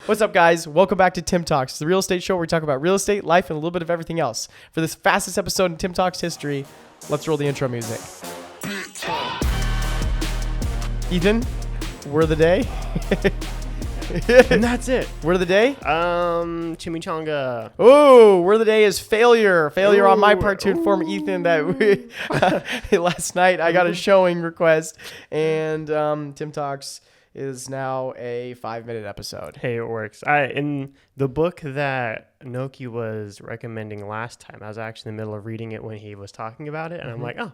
What's up, guys? Welcome back to Tim Talks, the real estate show where we talk about real estate, life, and a little bit of everything else. For this fastest episode in Tim Talks history, let's roll the intro music. Ethan, word of the day. And that's it. Word of the day? Chimichanga. Oh, word of the day is failure. Failure on my Ooh, part to inform Ethan that we, last night I got a showing request, and Tim Talks is now a 5-minute episode. Hey, it works. In the book that Noki was recommending last time, I was actually in the middle of reading it when he was talking about it, and I'm like, oh,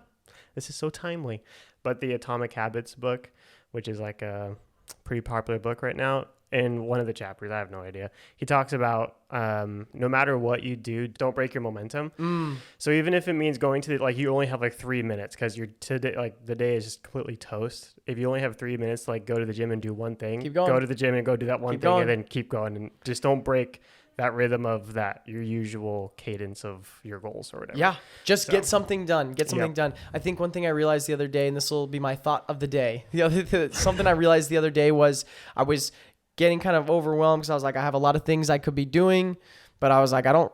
this is so timely. But the Atomic Habits book, which is like a pretty popular book right now, in one of the chapters, I have no idea, he talks about no matter what you do, don't break your momentum. So even if it means going to you only have like 3 minutes because you're today, like the day is just completely toast. If you only have 3 minutes to go to the gym and do one thing, Keep going. Go to the gym and go do that one Keep thing going. and then keep going, and just don't break that rhythm of your usual cadence of your goals or whatever. Yeah, just So- get something done. Get something Yep. done. I think one thing I realized the other day, and this will be my thought of the day. Something I realized the other day was I was getting kind of overwhelmed because I was like, I have a lot of things I could be doing, but I was like, I don't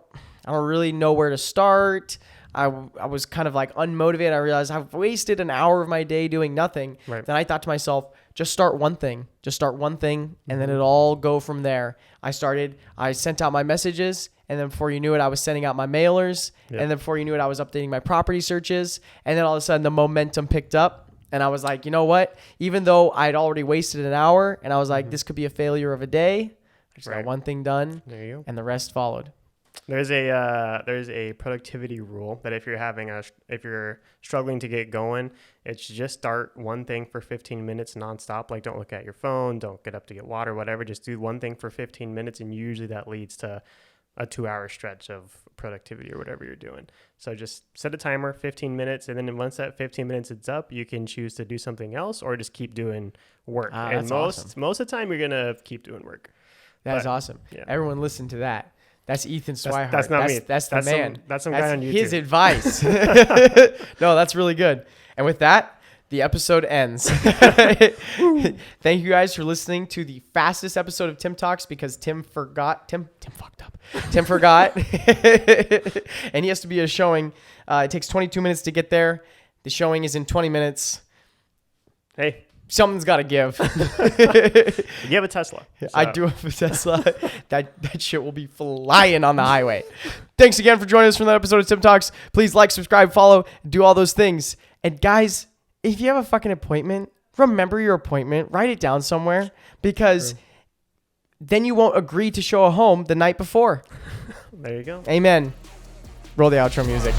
really know where to start. I was kind of like unmotivated. I realized I've wasted an hour of my day doing nothing. Right. Then I thought to myself, just start one thing. Just start one thing, and then it'll all go from there. I sent out my messages, and then before you knew it, I was sending out my mailers, Yep. and then before you knew it, I was updating my property searches, and then all of a sudden the momentum picked up, and I was like, you know what? Even though I'd already wasted an hour, and I was like, this could be a failure of a day, I just got Right. one thing done, There you go. and the rest followed. There's a productivity rule that if you're struggling to get going, it's just start one thing for 15 minutes nonstop. Like, don't look at your phone, don't get up to get water, whatever. Just do one thing for 15 minutes, and usually that leads to a 2-hour stretch of productivity or whatever you're doing. So just set a timer, 15 minutes, and then once that 15 minutes is up, you can choose to do something else or just keep doing work. And That's awesome. most of the time, you're gonna keep doing work. That's But, awesome. yeah. Everyone listen to that. That's Ethan Swihart. That's not me. That's the man. That's some guy on YouTube. His advice. No, that's really good. And with that, the episode ends. Thank you guys for listening to the fastest episode of Tim Talks because Tim fucked up. Tim forgot. And he has to be at a showing. It takes 22 minutes to get there. The showing is in 20 minutes. Hey, Something's got to give. you have a Tesla. I so- do have a Tesla. That shit will be flying on the highway. Thanks again for joining us for that episode of Tim Talks. Please like, subscribe, follow, do all those things. And guys, if you have a fucking appointment, remember your appointment. Write it down somewhere because then you won't agree to show a home the night before. There you go. Amen. Roll the outro music.